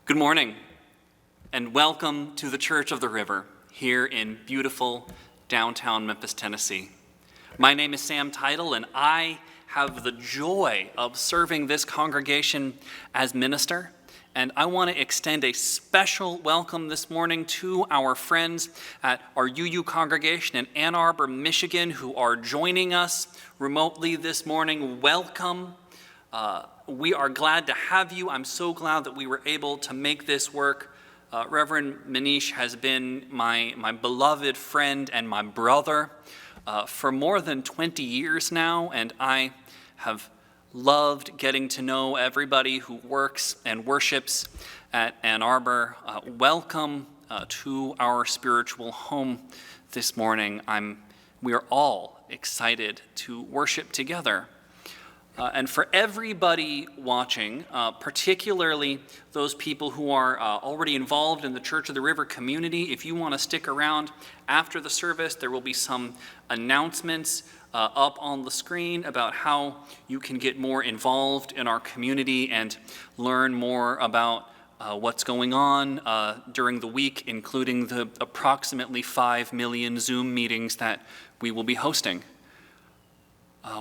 Good morning, and welcome to the Church of the River here in beautiful downtown Memphis, Tennessee. My name is Sam Title, and I have the joy of serving this congregation as minister. And I want to extend a special welcome this morning to our friends at our UU congregation in Ann Arbor, Michigan, who are joining us remotely this morning. Welcome. We are glad to have you. I'm so glad that we were able to make this work. Reverend Manish has been my beloved friend and my brother for more than 20 years now, and I have loved getting to know everybody who works and worships at Ann Arbor. Welcome to our spiritual home this morning. We are all excited to worship together. And for everybody watching, particularly those people who are already involved in the Church of the River community, if you want to stick around after the service, there will be some announcements up on the screen about how you can get more involved in our community and learn more about what's going on during the week, including the approximately 5 million Zoom meetings that we will be hosting.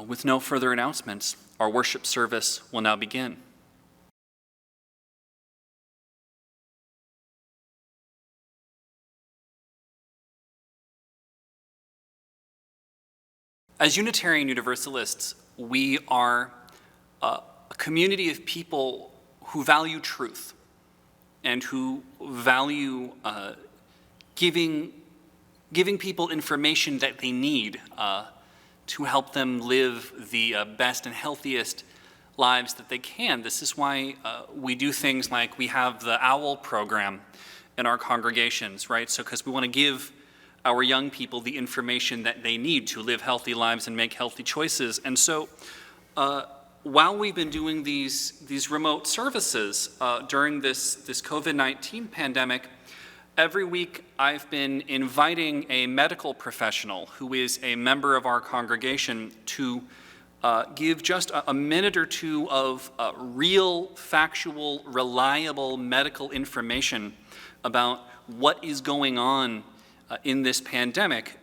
With no further announcements, our worship service will now begin. As Unitarian Universalists, we are a community of people who value truth and who value giving people information that they need to help them live the best and healthiest lives that they can. This is why we do things like we have the OWL program in our congregations, right? So because we want to give our young people the information that they need to live healthy lives and make healthy choices. And so while we've been doing these remote services during this COVID-19 pandemic, every week I've been inviting a medical professional who is a member of our congregation to give just a minute or two of real, factual, reliable medical information about what is going on in this pandemic,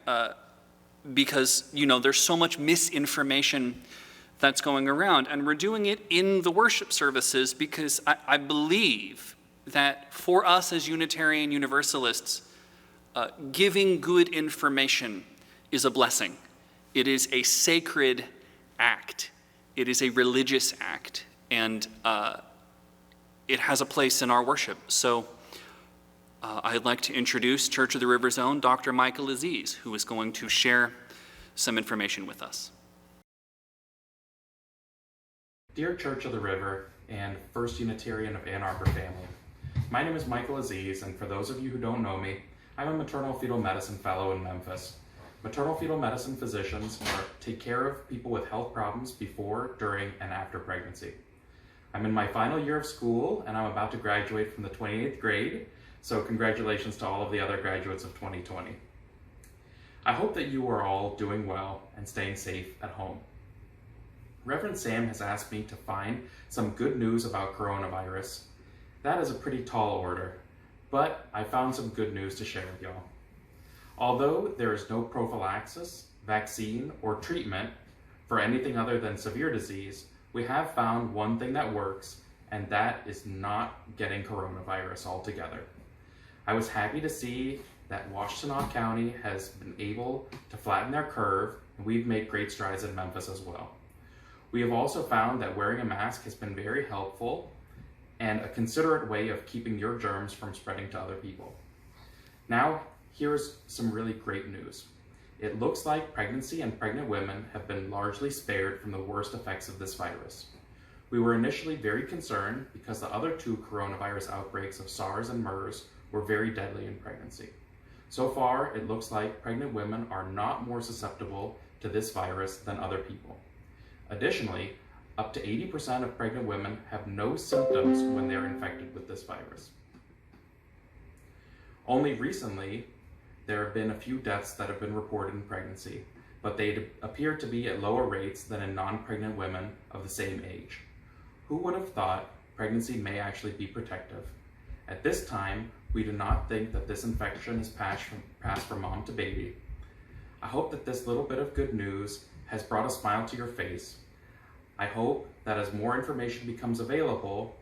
because there's so much misinformation that's going around. And we're doing it in the worship services because I believe that for us as Unitarian Universalists, giving good information is a blessing. It is a sacred act. It is a religious act, and it has a place in our worship. So I'd like to introduce Church of the River's own Dr. Michael Aziz, who is going to share some information with us. Dear Church of the River and First Unitarian of Ann Arbor family, my name is Michael Aziz, and for those of you who don't know me, I'm a maternal fetal medicine fellow in Memphis. Maternal fetal medicine physicians take care of people with health problems before, during, and after pregnancy. I'm in my final year of school, and I'm about to graduate from the 28th grade, so congratulations to all of the other graduates of 2020. I hope that you are all doing well and staying safe at home. Reverend Sam has asked me to find some good news about coronavirus. That is a pretty tall order, but I found some good news to share with y'all. Although there is no prophylaxis, vaccine, or treatment for anything other than severe disease, we have found one thing that works, and that is not getting coronavirus altogether. I was happy to see that Washtenaw County has been able to flatten their curve, and we've made great strides in Memphis as well. We have also found that wearing a mask has been very helpful and a considerate way of keeping your germs from spreading to other people. Now, here's some really great news. It looks like pregnancy and pregnant women have been largely spared from the worst effects of this virus. We were initially very concerned because the other two coronavirus outbreaks of SARS and MERS were very deadly in pregnancy. So far, it looks like pregnant women are not more susceptible to this virus than other people. Additionally, up to 80% of pregnant women have no symptoms when they're infected with this virus. Only recently, there have been a few deaths that have been reported in pregnancy, but they appear to be at lower rates than in non-pregnant women of the same age. Who would have thought pregnancy may actually be protective? At this time, we do not think that this infection is passed from mom to baby. I hope that this little bit of good news has brought a smile to your face. I hope that as more information becomes available,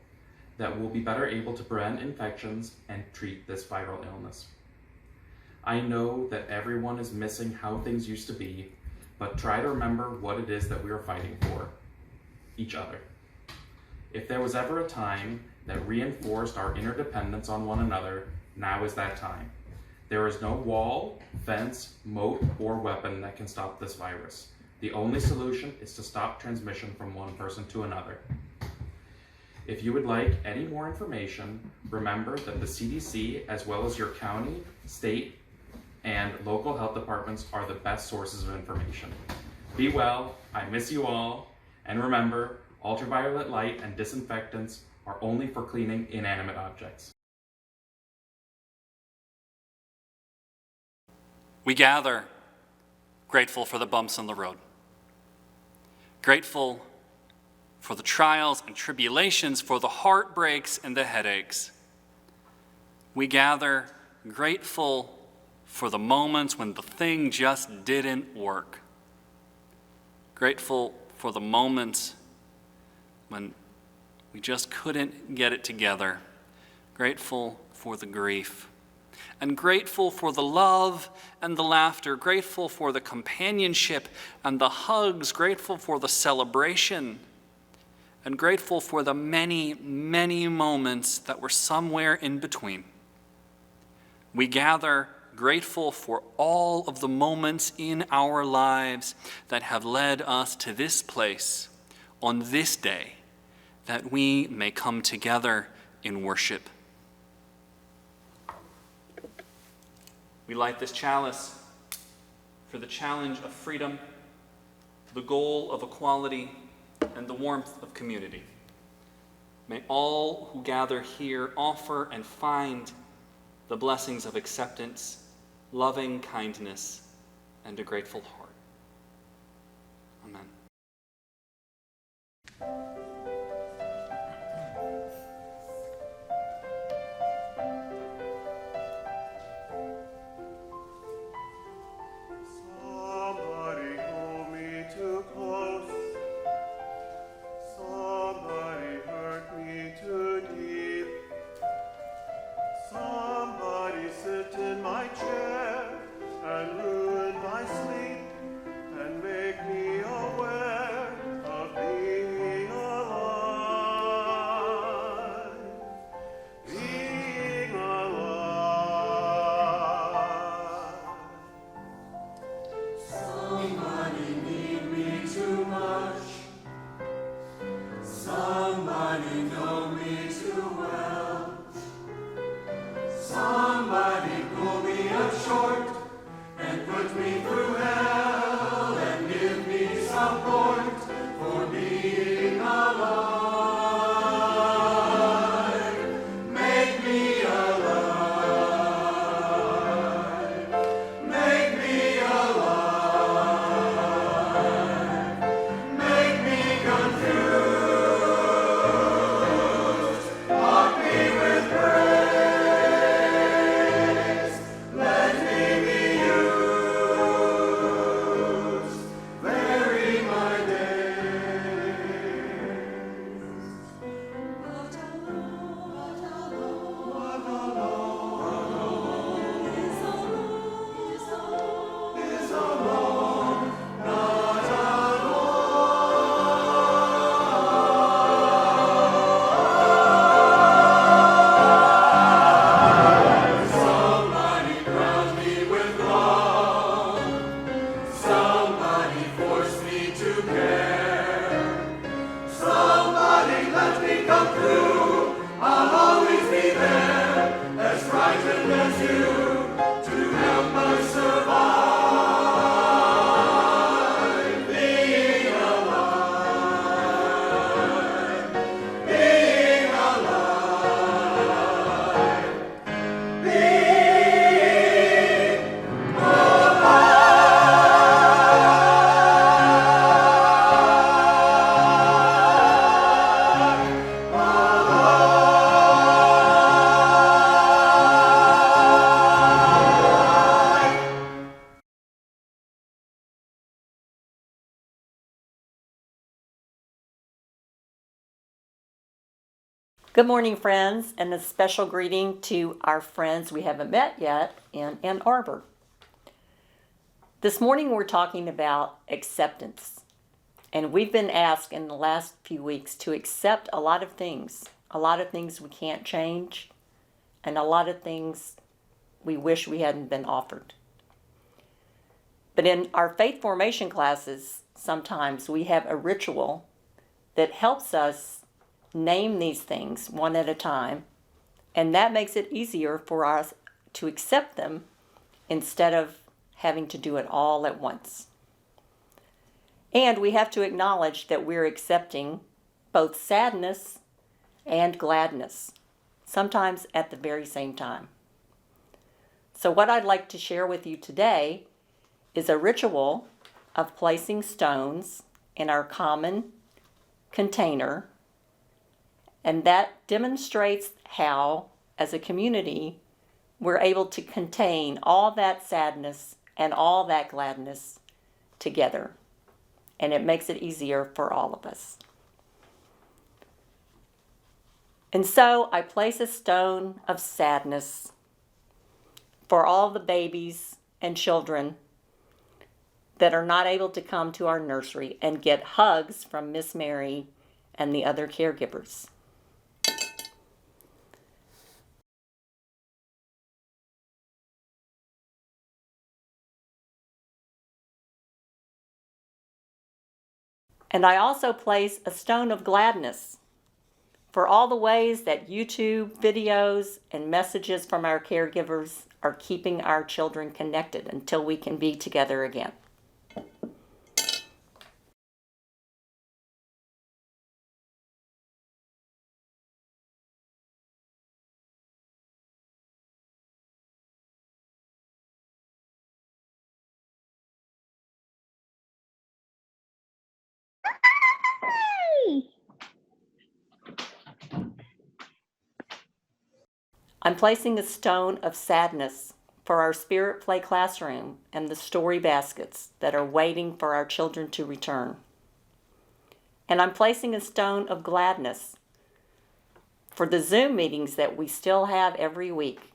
that we'll be better able to prevent infections and treat this viral illness. I know that everyone is missing how things used to be, but try to remember what it is that we are fighting for, each other. If there was ever a time that reinforced our interdependence on one another, now is that time. There is no wall, fence, moat, or weapon that can stop this virus. The only solution is to stop transmission from one person to another. If you would like any more information, remember that the CDC, as well as your county, state, and local health departments are the best sources of information. Be well, I miss you all, and remember, ultraviolet light and disinfectants are only for cleaning inanimate objects. We gather grateful for the bumps on the road, grateful for the trials and tribulations, for the heartbreaks and the headaches. We gather grateful for the moments when the thing just didn't work, grateful for the moments when we just couldn't get it together, grateful for the grief, and grateful for the love and the laughter, grateful for the companionship and the hugs, grateful for the celebration, and grateful for the many, many moments that were somewhere in between. We gather grateful for all of the moments in our lives that have led us to this place on this day, that we may come together in worship. We light this chalice for the challenge of freedom, the goal of equality, and the warmth of community. May all who gather here offer and find the blessings of acceptance, loving kindness, and a grateful heart. Amen. Somebody hold me too close. Somebody hurt me too deep. Somebody sit in my chair and ruin my sleep and make me aware of being alive. Being alive. Somebody need me too much. Somebody know me too well. Somebody pull me up short and put me through hell. Good morning, friends, and a special greeting to our friends we haven't met yet in Ann Arbor. This morning we're talking about acceptance, and we've been asked in the last few weeks to accept a lot of things we can't change, and a lot of things we wish we hadn't been offered. But in our faith formation classes, sometimes we have a ritual that helps us name these things one at a time, and that makes it easier for us to accept them instead of having to do it all at once. And we have to acknowledge that we're accepting both sadness and gladness, sometimes at the very same time. So what I'd like to share with you today is a ritual of placing stones in our common container, and that demonstrates how, as a community, we're able to contain all that sadness and all that gladness together. And it makes it easier for all of us. And so I place a stone of sadness for all the babies and children that are not able to come to our nursery and get hugs from Miss Mary and the other caregivers. And I also place a stone of gladness for all the ways that YouTube videos and messages from our caregivers are keeping our children connected until we can be together again. I'm placing a stone of sadness for our Spirit Play classroom and the story baskets that are waiting for our children to return. And I'm placing a stone of gladness for the Zoom meetings that we still have every week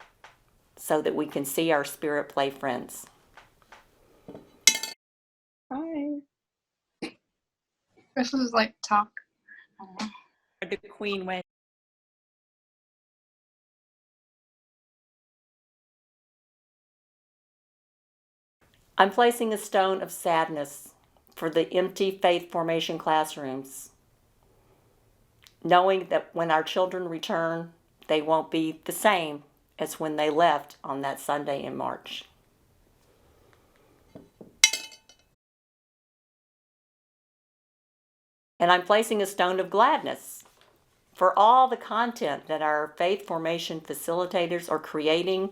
so that we can see our Spirit Play friends. Hi. This is like talk. The Queen went. I'm placing a stone of sadness for the empty faith formation classrooms, knowing that when our children return, they won't be the same as when they left on that Sunday in March. And I'm placing a stone of gladness for all the content that our faith formation facilitators are creating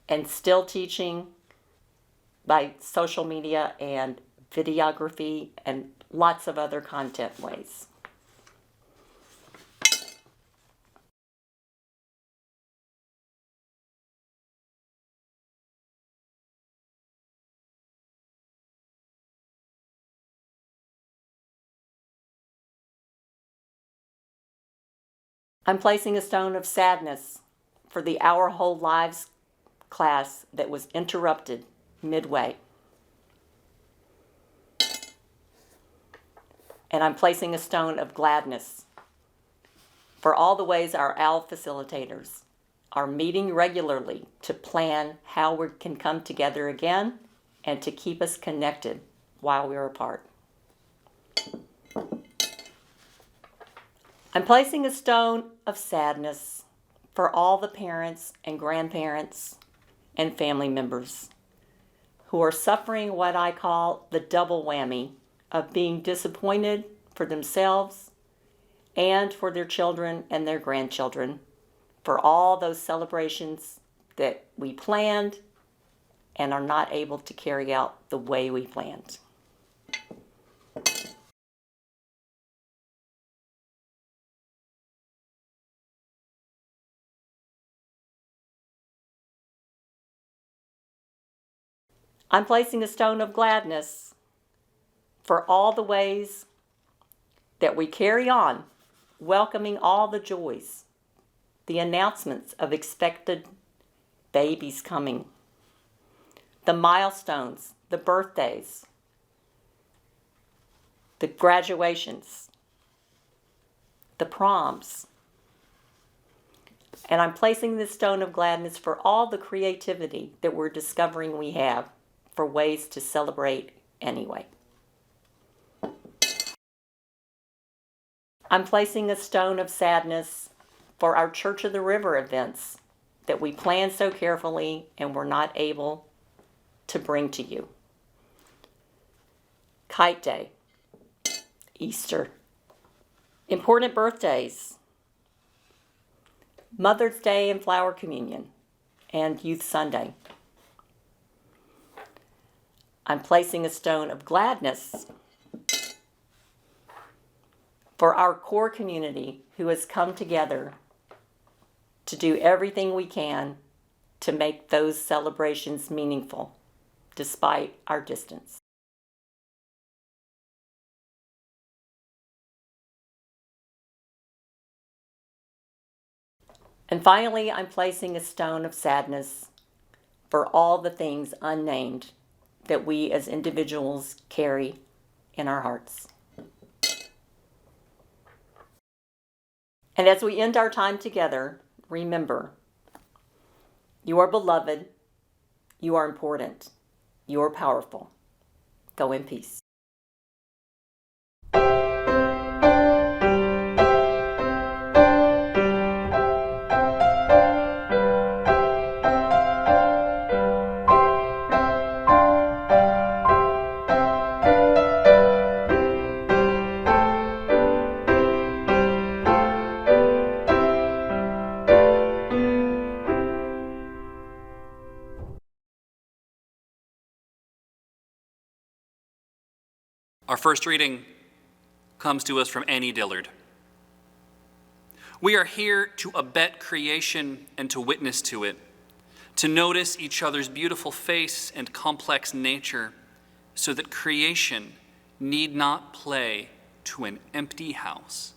and still teaching by social media and videography and lots of other content ways. I'm placing a stone of sadness for the Our Whole Lives class that was interrupted midway. And I'm placing a stone of gladness for all the ways our OWL facilitators are meeting regularly to plan how we can come together again and to keep us connected while we're apart. I'm placing a stone of sadness for all the parents and grandparents and family members who are suffering what I call the double whammy of being disappointed for themselves and for their children and their grandchildren for all those celebrations that we planned and are not able to carry out the way we planned. I'm placing a stone of gladness for all the ways that we carry on, welcoming all the joys the announcements of expected babies coming, the milestones, the birthdays, the graduations, the proms. And I'm placing this stone of gladness for all the creativity that we're discovering we have for ways to celebrate anyway. I'm placing a stone of sadness for our Church of the River events that we planned so carefully and were not able to bring to you. Kite Day, Easter, important birthdays, Mother's Day and Flower Communion, and Youth Sunday. I'm placing a stone of gladness for our core community who has come together to do everything we can to make those celebrations meaningful, despite our distance. And finally, I'm placing a stone of sadness for all the things unnamed that we as individuals carry in our hearts. And as we end our time together, remember, you are beloved, you are important, you are powerful. Go in peace. Our first reading comes to us from Annie Dillard. We are here to abet creation and to witness to it, to notice each other's beautiful face and complex nature, so that creation need not play to an empty house.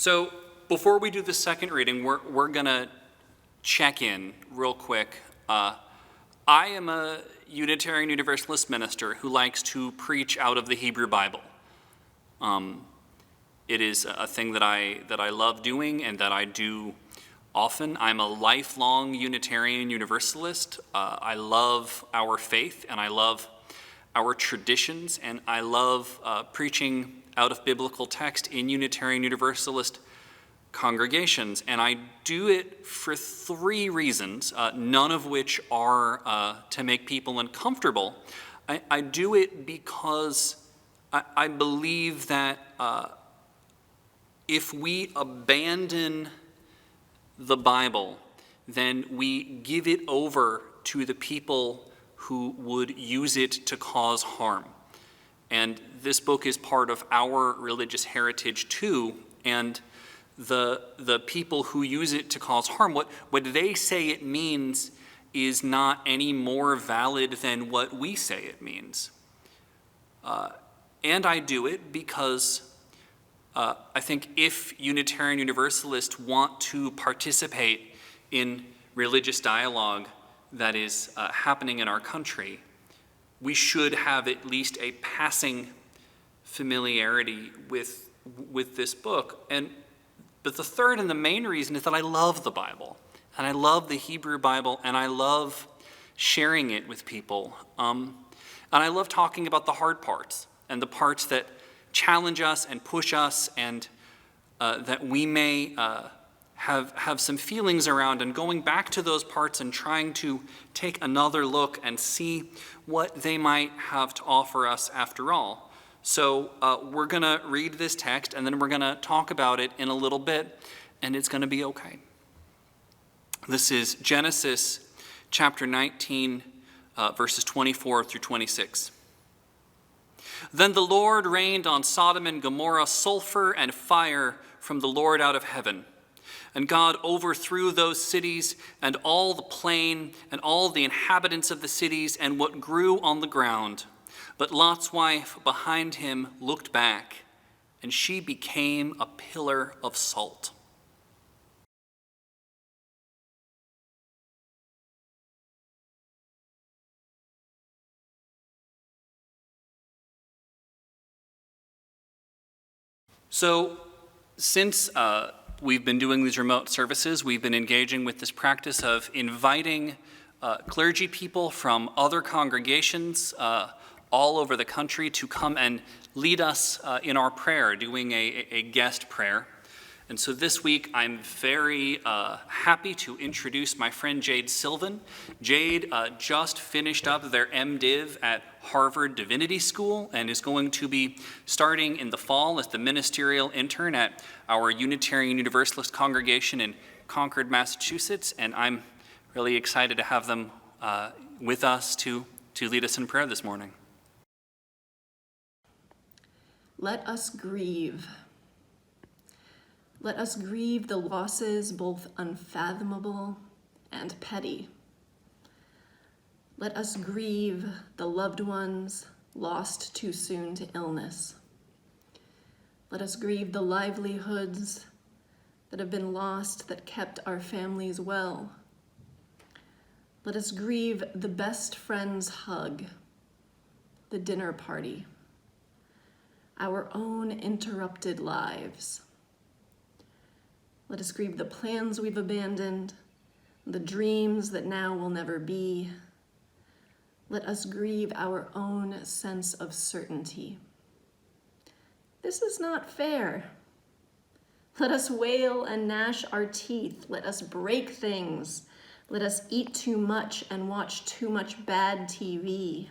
So before we do the second reading, we're going to check in real quick. I am a Unitarian Universalist minister who likes to preach out of the Hebrew Bible. It is a thing that I love doing and that I do often. I'm a lifelong Unitarian Universalist. I love our faith and I love our traditions, and I love preaching out of biblical text in Unitarian Universalist congregations. And I do it for three reasons, none of which are to make people uncomfortable. I do it because I believe that if we abandon the Bible, then we give it over to the people who would use it to cause harm. And this book is part of our religious heritage too, and the people who use it to cause harm, what they say it means is not any more valid than what we say it means. And I do it because I think if Unitarian Universalists want to participate in religious dialogue that is happening in our country, we should have at least a passing familiarity with this book. But the third and the main reason is that I love the Bible, and I love the Hebrew Bible, and I love sharing it with people. And I love talking about the hard parts and the parts that challenge us and push us, and that we may have some feelings around, and going back to those parts and trying to take another look and see what they might have to offer us after all. So we're going to read this text, and then we're going to talk about it in a little bit, and it's going to be okay. This is Genesis chapter 19, verses 24 through 26. Then the Lord rained on Sodom and Gomorrah sulfur and fire from the Lord out of heaven. And God overthrew those cities and all the plain and all the inhabitants of the cities and what grew on the ground. But Lot's wife behind him looked back, and she became a pillar of salt. So, since we've been doing these remote services, we've been engaging with this practice of inviting clergy people from other congregations all over the country to come and lead us in our prayer, doing a guest prayer. And so this week, I'm very happy to introduce my friend Jade Sylvan. Jade just finished up their MDiv at Harvard Divinity School and is going to be starting in the fall as the ministerial intern at our Unitarian Universalist congregation in Concord, Massachusetts. And I'm really excited to have them with us to lead us in prayer this morning. Let us grieve. Let us grieve the losses both unfathomable and petty. Let us grieve the loved ones lost too soon to illness. Let us grieve the livelihoods that have been lost that kept our families well. Let us grieve the best friend's hug, the dinner party, our own interrupted lives. Let us grieve the plans we've abandoned, the dreams that now will never be. Let us grieve our own sense of certainty. This is not fair. Let us wail and gnash our teeth. Let us break things. Let us eat too much and watch too much bad TV.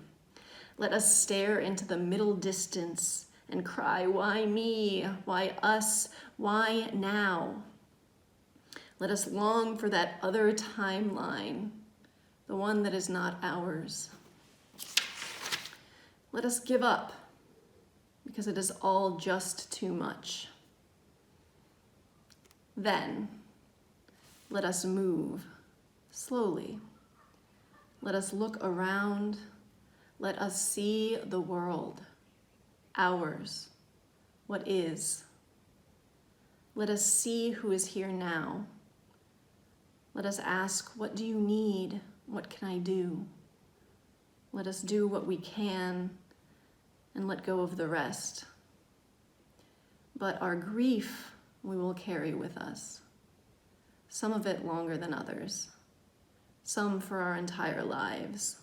Let us stare into the middle distance and cry, why me? Why us? Why now? Let us long for that other timeline, the one that is not ours. Let us give up, because it is all just too much. Then, let us move slowly. Let us look around. Let us see the world, ours, what is. Let us see who is here now. Let us ask, what do you need? What can I do? Let us do what we can and let go of the rest. But our grief we will carry with us, some of it longer than others, some for our entire lives.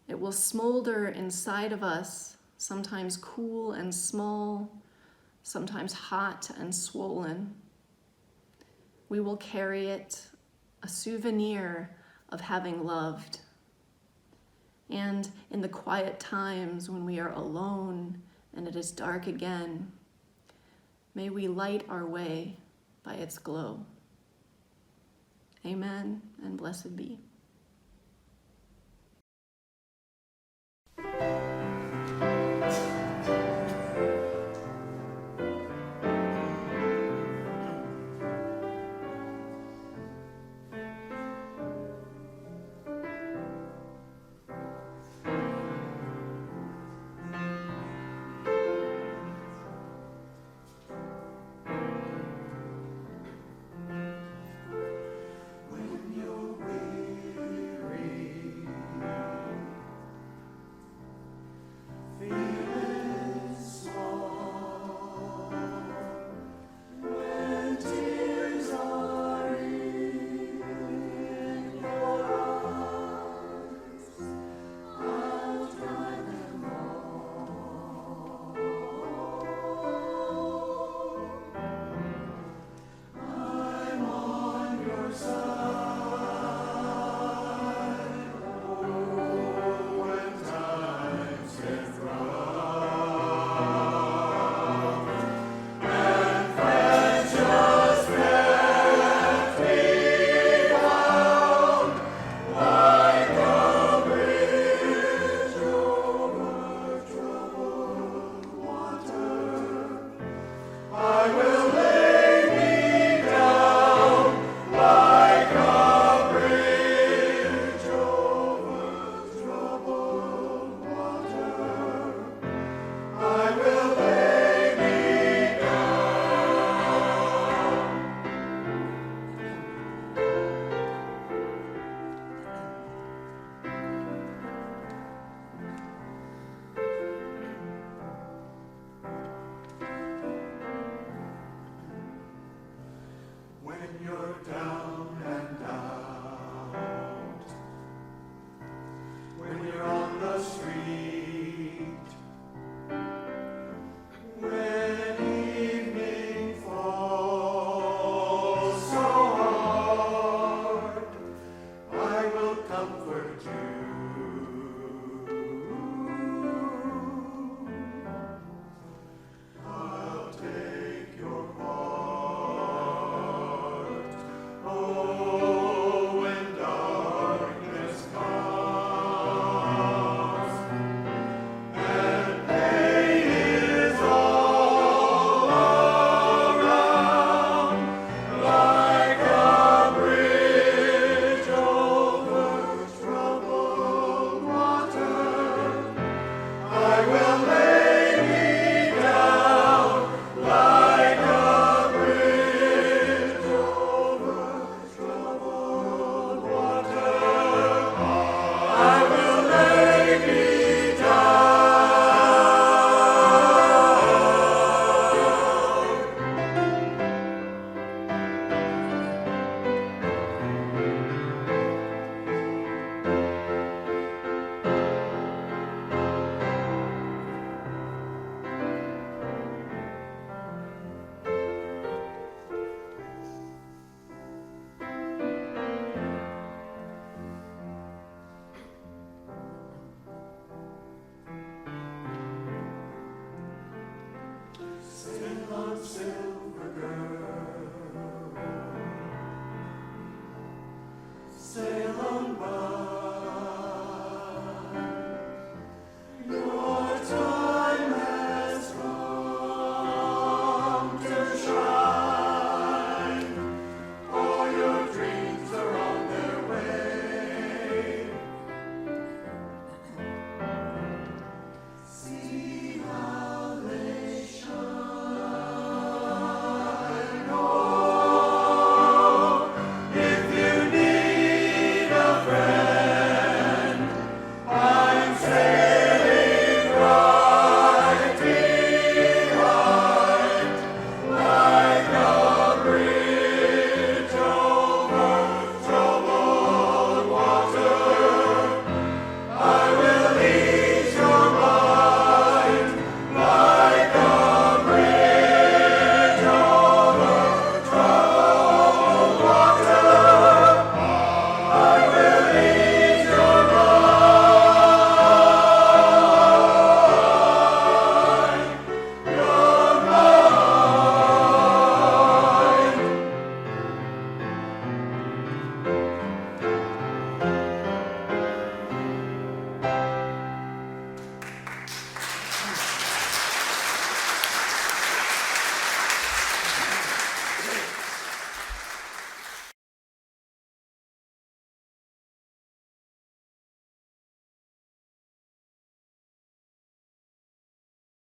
It will smolder inside of us, sometimes cool and small, sometimes hot and swollen. We will carry it, a souvenir of having loved. And in the quiet times when we are alone and it is dark again, may we light our way by its glow. Amen, and blessed be.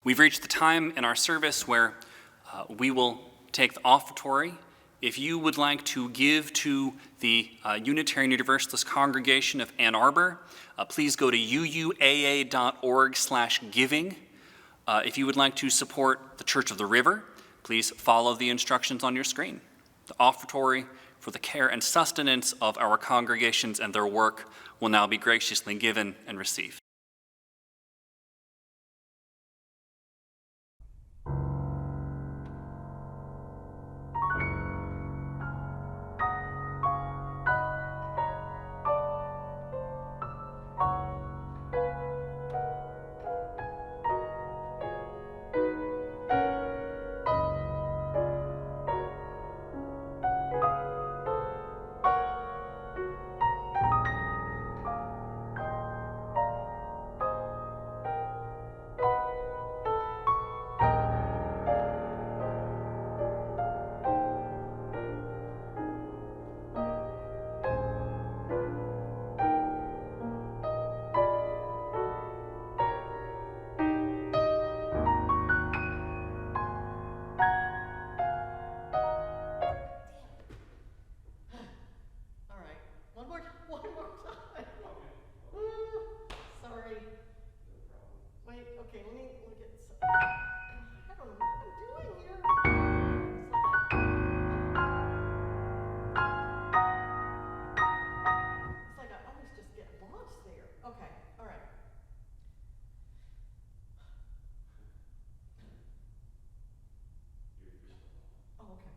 We've reached the time in our service where we will take the offertory. If you would like to give to the Unitarian Universalist Congregation of Ann Arbor, please go to uuaa.org/giving. If you would like to support the Church of the River, please follow the instructions on your screen. The offertory for the care and sustenance of our congregations and their work will now be graciously given and received. All right, one more time. Sorry. Wait, okay, let me get I don't know what I'm doing here. It's like I always just get lost there. Okay, all right. Oh, okay.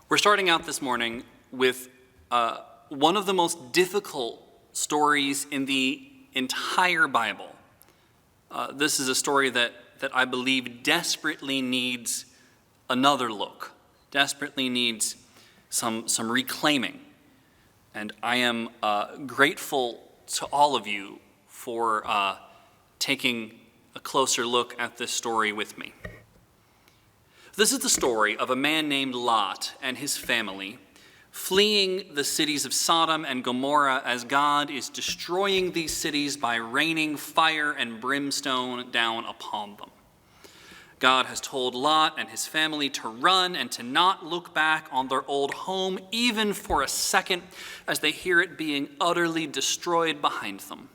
We're starting out this morning with one of the most difficult stories in the entire Bible. This is a story that I believe desperately needs another look, desperately needs some reclaiming. And I am grateful to all of you for taking a closer look at this story with me. This is the story of a man named Lot and his family fleeing the cities of Sodom and Gomorrah as God is destroying these cities by raining fire and brimstone down upon them. God has told Lot and his family to run and to not look back on their old home even for a second as they hear it being utterly destroyed behind them.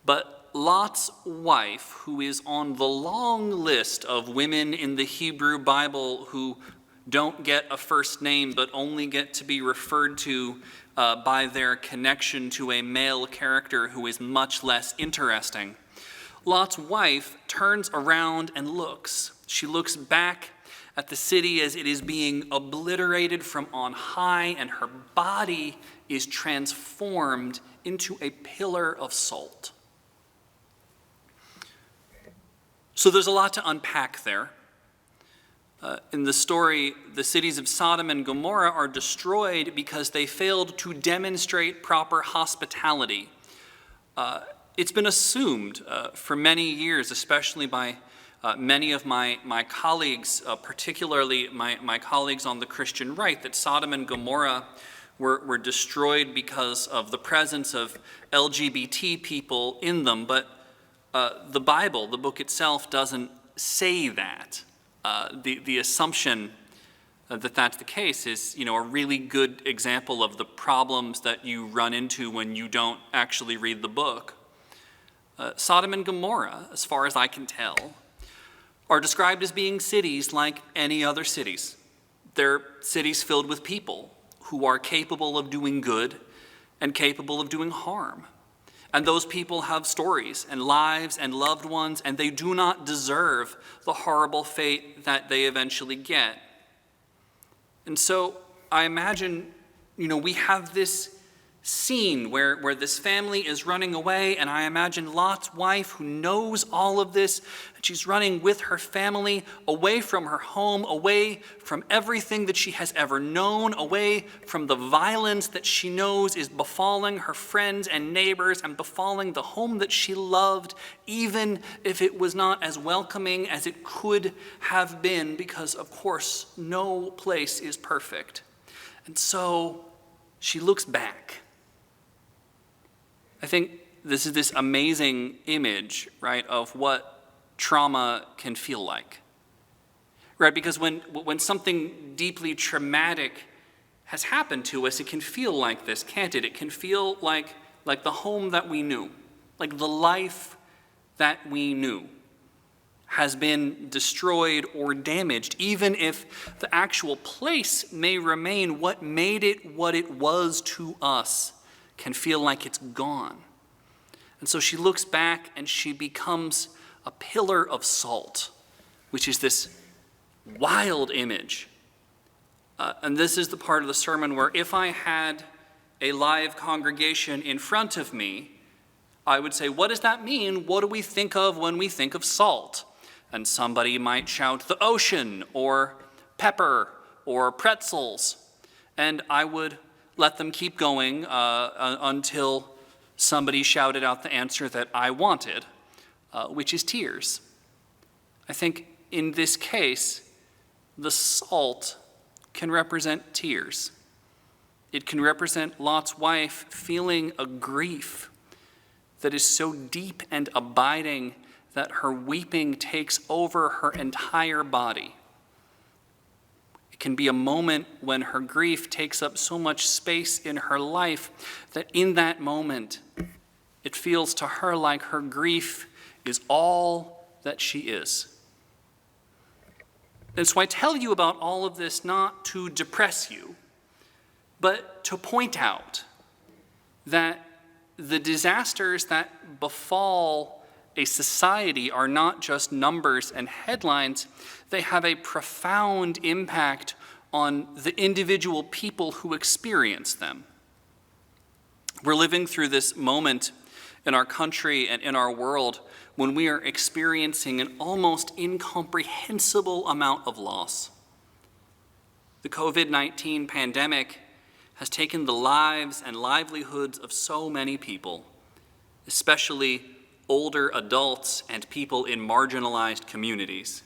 But Lot's wife, who is on the long list of women in the Hebrew Bible who don't get a first name but only get to be referred to by their connection to a male character who is much less interesting, Lot's wife turns around and looks. She looks back at the city as it is being obliterated from on high, and her body is transformed into a pillar of salt. So there's a lot to unpack there. In the story, the cities of Sodom and Gomorrah are destroyed because they failed to demonstrate proper hospitality. It's been assumed for many years, especially by many of my colleagues, particularly my colleagues on the Christian right, that Sodom and Gomorrah were destroyed because of the presence of LGBT people in them. But the Bible, the book itself, doesn't say that. The assumption that that's the case is, a really good example of the problems that you run into when you don't actually read the book. Sodom and Gomorrah, as far as I can tell, are described as being cities like any other cities. They're cities filled with people who are capable of doing good and capable of doing harm. And those people have stories and lives and loved ones, and they do not deserve the horrible fate that they eventually get. And so I imagine, we have this scene where this family is running away, and I imagine Lot's wife, who knows all of this, and she's running with her family away from her home, away from everything that she has ever known, away from the violence that she knows is befalling her friends and neighbors and befalling the home that she loved, even if it was not as welcoming as it could have been, because of course no place is perfect. And so she looks back. I think this is this amazing image, right, of what trauma can feel like, right? Because when something deeply traumatic has happened to us, it can feel like this, can't it? It can feel like the home that we knew, like the life that we knew has been destroyed or damaged, even if the actual place may remain. What made it what it was to us can feel like it's gone. And so she looks back and she becomes a pillar of salt, which is this wild image. And this is the part of the sermon where if I had a live congregation in front of me, I would say, what does that mean? What do we think of when we think of salt? And somebody might shout the ocean or pepper or pretzels. And I would let them keep going until somebody shouted out the answer that I wanted, which is tears. I think in this case, the salt can represent tears. It can represent Lot's wife feeling a grief that is so deep and abiding that her weeping takes over her entire body. It can be a moment when her grief takes up so much space in her life that in that moment, it feels to her like her grief is all that she is. And so I tell you about all of this not to depress you, but to point out that the disasters that befall a society are not just numbers and headlines. They have a profound impact on the individual people who experience them. We're living through this moment in our country and in our world when we are experiencing an almost incomprehensible amount of loss. The COVID-19 pandemic has taken the lives and livelihoods of so many people, especially older adults and people in marginalized communities.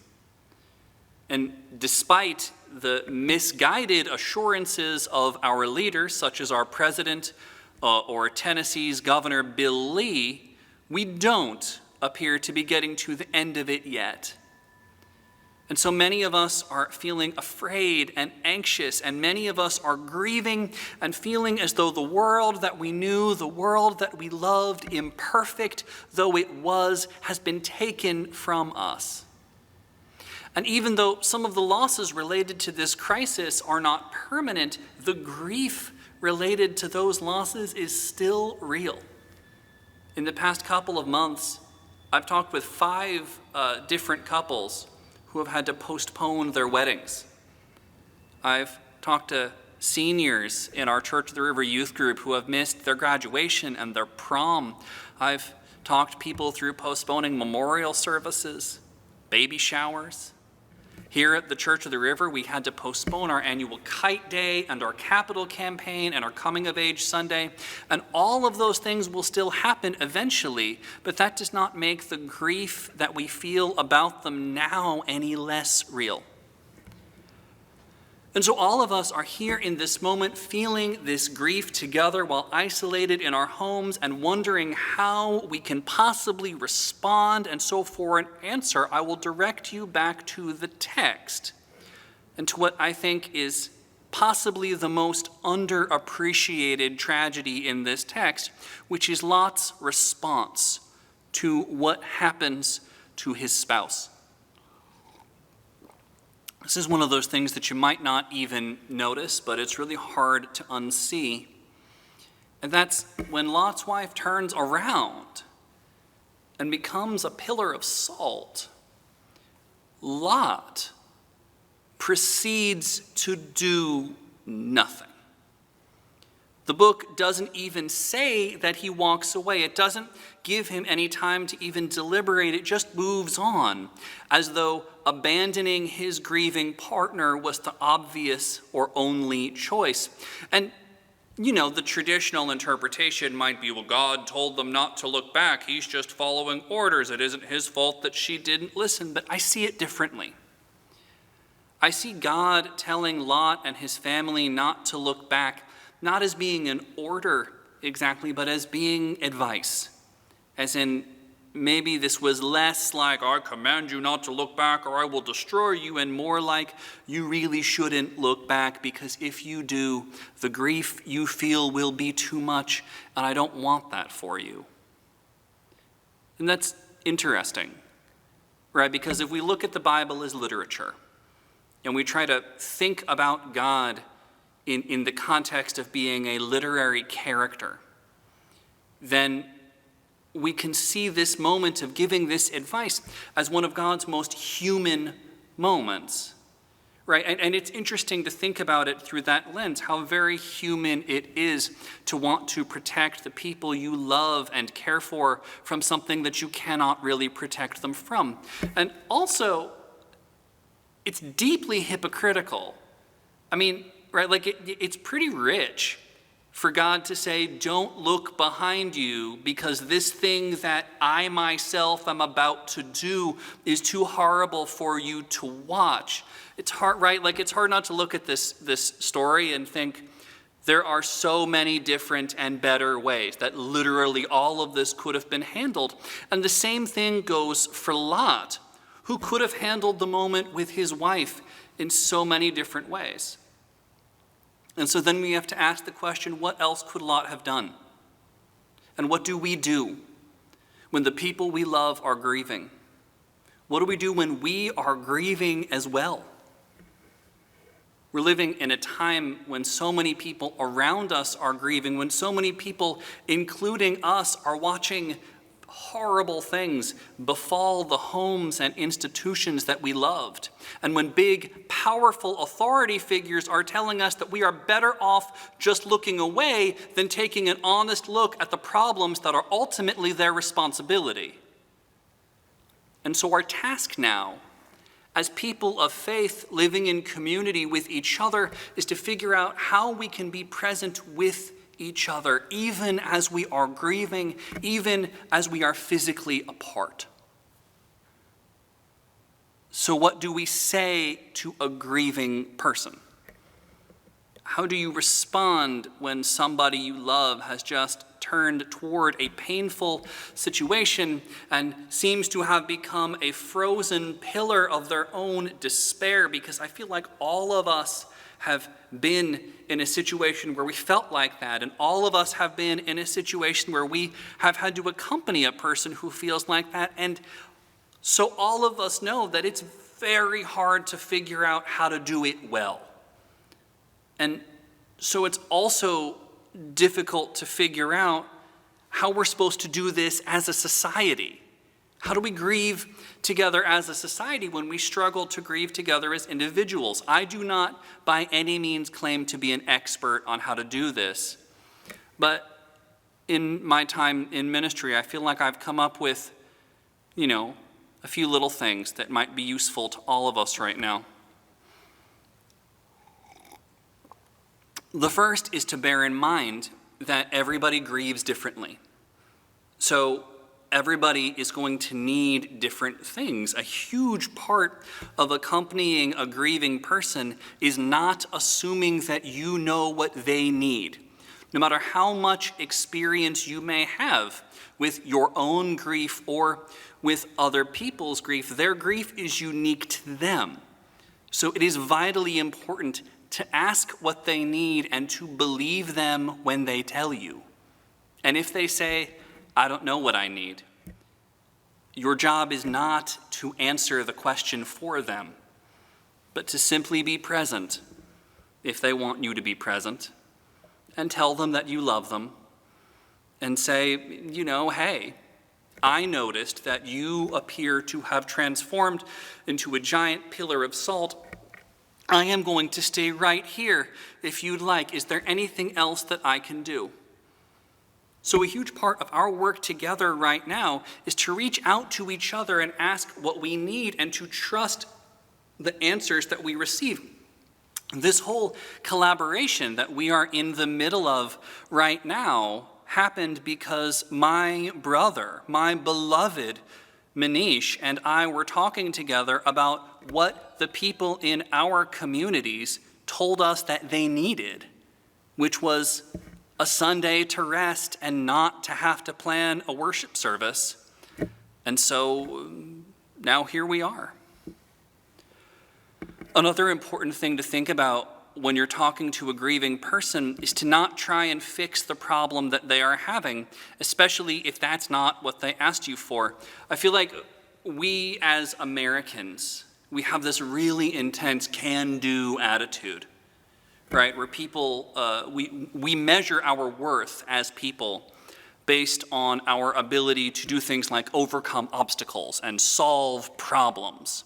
And despite the misguided assurances of our leaders, such as our president or Tennessee's Governor Bill Lee, we don't appear to be getting to the end of it yet. And so many of us are feeling afraid and anxious, and many of us are grieving and feeling as though the world that we knew, the world that we loved, imperfect though it was, has been taken from us. And even though some of the losses related to this crisis are not permanent, the grief related to those losses is still real. In the past couple of months, I've talked with 5 different couples who have had to postpone their weddings. I've talked to seniors in our Church of the River youth group who have missed their graduation and their prom. I've talked people through postponing memorial services, baby showers. Here at the Church of the River, we had to postpone our annual Kite Day and our Capital Campaign and our Coming of Age Sunday. And all of those things will still happen eventually, but that does not make the grief that we feel about them now any less real. And so all of us are here in this moment feeling this grief together while isolated in our homes and wondering how we can possibly respond. And so for an answer, I will direct you back to the text and to what I think is possibly the most underappreciated tragedy in this text, which is Lot's response to what happens to his spouse. This is one of those things that you might not even notice, but it's really hard to unsee. And that's when Lot's wife turns around and becomes a pillar of salt. Lot proceeds to do nothing. The book doesn't even say that he walks away. It doesn't give him any time to even deliberate. It just moves on, as though abandoning his grieving partner was the obvious or only choice. And, the traditional interpretation might be, well, God told them not to look back. He's just following orders. It isn't his fault that she didn't listen. But I see it differently. I see God telling Lot and his family not to look back, not as being an order exactly, but as being advice. As in, maybe this was less like, I command you not to look back or I will destroy you, and more like, you really shouldn't look back, because if you do, the grief you feel will be too much, and I don't want that for you. And that's interesting, right? Because if we look at the Bible as literature, and we try to think about God in the context of being a literary character, then we can see this moment of giving this advice as one of God's most human moments, right? And it's interesting to think about it through that lens, how very human it is to want to protect the people you love and care for from something that you cannot really protect them from. And also, it's deeply hypocritical. I mean, right, like it's pretty rich for God to say, don't look behind you because this thing that I myself am about to do is too horrible for you to watch. It's hard, right? Like it's hard not to look at this story and think there are so many different and better ways that literally all of this could have been handled. And the same thing goes for Lot, who could have handled the moment with his wife in so many different ways. And so then we have to ask the question, what else could Lot have done? And what do we do when the people we love are grieving? What do we do when we are grieving as well? We're living in a time when so many people around us are grieving, when so many people, including us, are watching horrible things befall the homes and institutions that we loved. And when big, powerful authority figures are telling us that we are better off just looking away than taking an honest look at the problems that are ultimately their responsibility. And so our task now, as people of faith living in community with each other, is to figure out how we can be present with each other, even as we are grieving, even as we are physically apart. So what do we say to a grieving person? How do you respond when somebody you love has just turned toward a painful situation and seems to have become a frozen pillar of their own despair? Because I feel like all of us have been in a situation where we felt like that, and all of us have been in a situation where we have had to accompany a person who feels like that. And so all of us know that it's very hard to figure out how to do it well. And so it's also difficult to figure out how we're supposed to do this as a society. How do we grieve together as a society when we struggle to grieve together as individuals? I do not by any means claim to be an expert on how to do this, but in my time in ministry, I feel like I've come up with, a few little things that might be useful to all of us right now. The first is to bear in mind that everybody grieves differently. So everybody is going to need different things. A huge part of accompanying a grieving person is not assuming that you know what they need. No matter how much experience you may have with your own grief or with other people's grief, their grief is unique to them. So it is vitally important to ask what they need and to believe them when they tell you. And if they say, I don't know what I need, your job is not to answer the question for them, but to simply be present if they want you to be present, and tell them that you love them, and say, hey, I noticed that you appear to have transformed into a giant pillar of salt. I am going to stay right here if you'd like. Is there anything else that I can do? So a huge part of our work together right now is to reach out to each other and ask what we need and to trust the answers that we receive. This whole collaboration that we are in the middle of right now happened because my brother, my beloved Manish, and I were talking together about what the people in our communities told us that they needed, which was a Sunday to rest and not to have to plan a worship service. And so now here we are. Another important thing to think about when you're talking to a grieving person is to not try and fix the problem that they are having, especially if that's not what they asked you for. I feel like we as Americans, we have this really intense can-do attitude, right? Where people, we measure our worth as people based on our ability to do things like overcome obstacles and solve problems.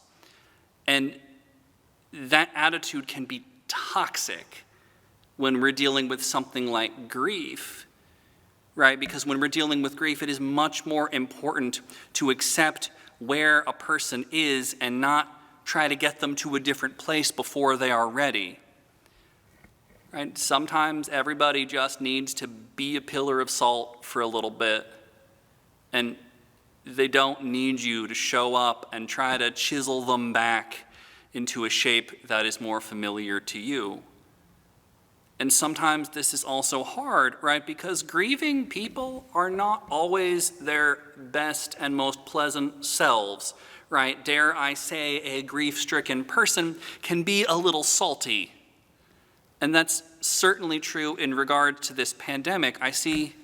And that attitude can be toxic when we're dealing with something like grief, right? Because when we're dealing with grief, it is much more important to accept where a person is and not try to get them to a different place before they are ready. Right? Sometimes everybody just needs to be a pillar of salt for a little bit, and they don't need you to show up and try to chisel them back into a shape that is more familiar to you. And sometimes this is also hard, right? Because grieving people are not always their best and most pleasant selves, right? Dare I say, a grief-stricken person can be a little salty. And that's certainly true in regard to this pandemic. I see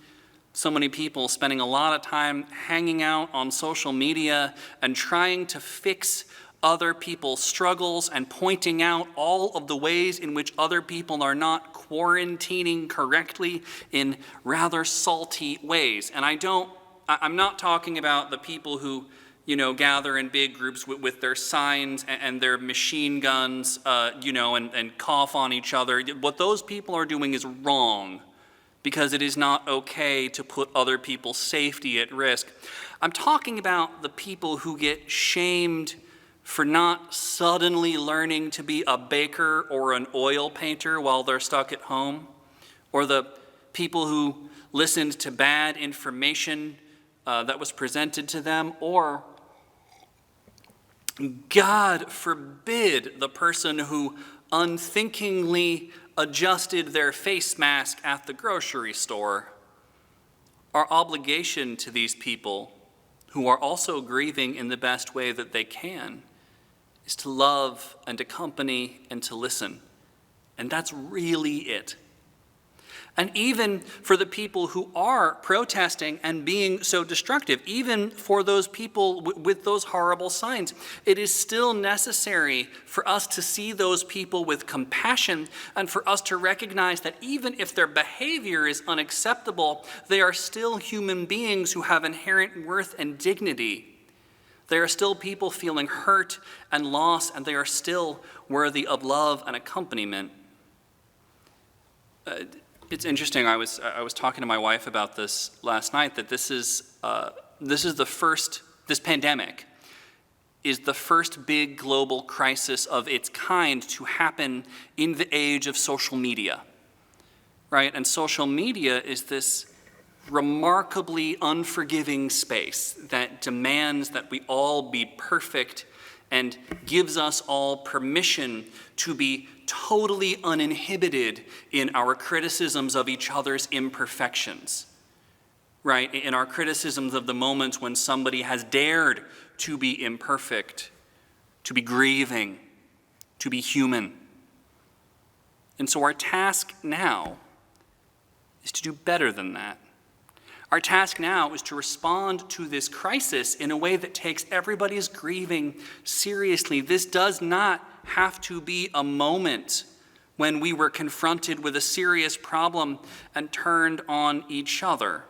so many people spending a lot of time hanging out on social media and trying to fix other people's struggles and pointing out all of the ways in which other people are not quarantining correctly in rather salty ways. And I'm not talking about the people who, gather in big groups with their signs and their machine guns, and cough on each other. What those people are doing is wrong, because it is not okay to put other people's safety at risk. I'm talking about the people who get shamed for not suddenly learning to be a baker or an oil painter while they're stuck at home, or the people who listened to bad information that was presented to them, or, God forbid, the person who unthinkingly adjusted their face mask at the grocery store. Our obligation to these people, who are also grieving in the best way that they can, is to love and accompany and to listen. And that's really it. And even for the people who are protesting and being so destructive, even for those people with those horrible signs, it is still necessary for us to see those people with compassion and for us to recognize that even if their behavior is unacceptable, they are still human beings who have inherent worth and dignity. They are still people feeling hurt and loss, and they are still worthy of love and accompaniment. It's interesting. I was talking to my wife about this last night. That this pandemic is the first big global crisis of its kind to happen in the age of social media, right? And social media is this remarkably unforgiving space that demands that we all be perfect and gives us all permission to be totally uninhibited in our criticisms of each other's imperfections, right? In our criticisms of the moments when somebody has dared to be imperfect, to be grieving, to be human. And so our task now is to do better than that. Our task now is to respond to this crisis in a way that takes everybody's grieving seriously. This does not have to be a moment when we were confronted with a serious problem and turned on each other.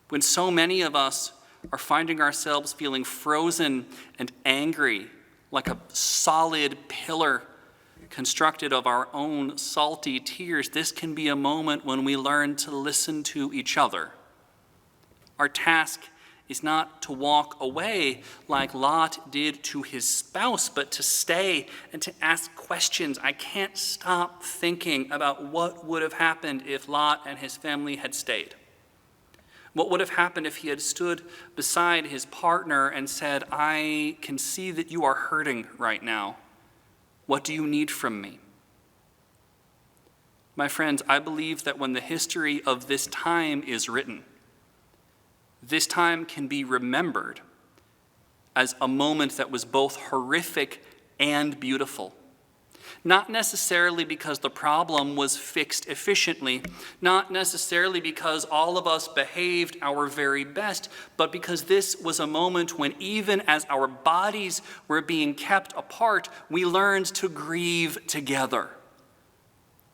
When so many of us are finding ourselves feeling frozen and angry, like a solid pillar constructed of our own salty tears, this can be a moment when we learn to listen to each other. Our task is not to walk away like Lot did to his spouse, but to stay and to ask questions. I can't stop thinking about what would have happened if Lot and his family had stayed. What would have happened if he had stood beside his partner and said, I can see that you are hurting right now. What do you need from me? My friends, I believe that when the history of this time is written, this time can be remembered as a moment that was both horrific and beautiful. Not necessarily because the problem was fixed efficiently, not necessarily because all of us behaved our very best, but because this was a moment when even as our bodies were being kept apart, we learned to grieve together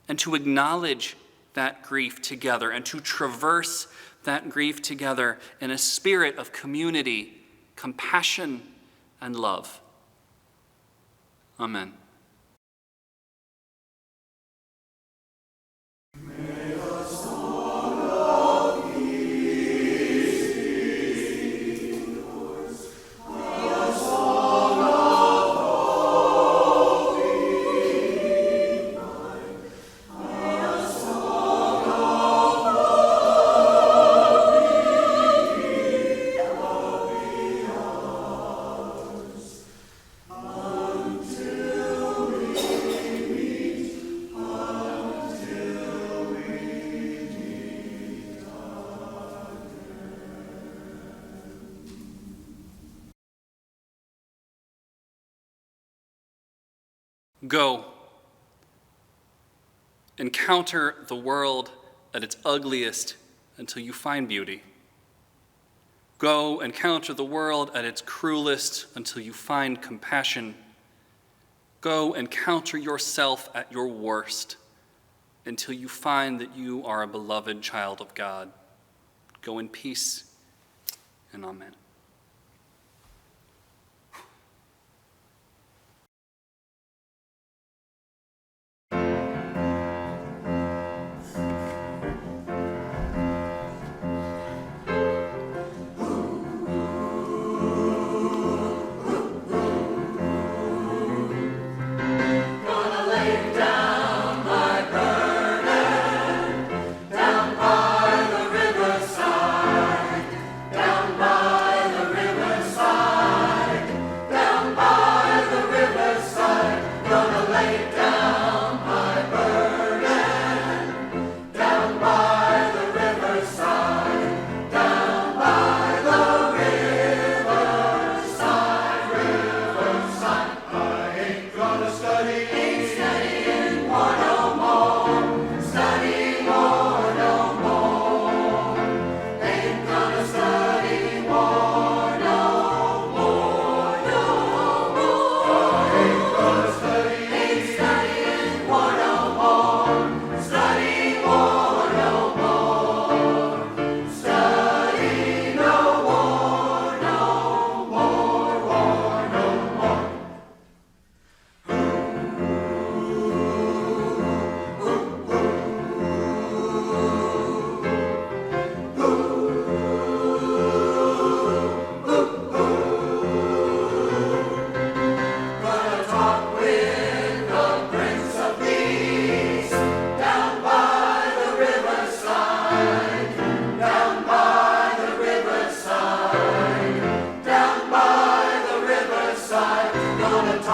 and to acknowledge that grief together and to traverse that grief together in a spirit of community, compassion, and love. Amen. Go. Encounter the world at its ugliest until you find beauty. Go encounter the world at its cruelest until you find compassion. Go encounter yourself at your worst until you find that you are a beloved child of God. Go in peace, and amen. Down by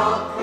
Study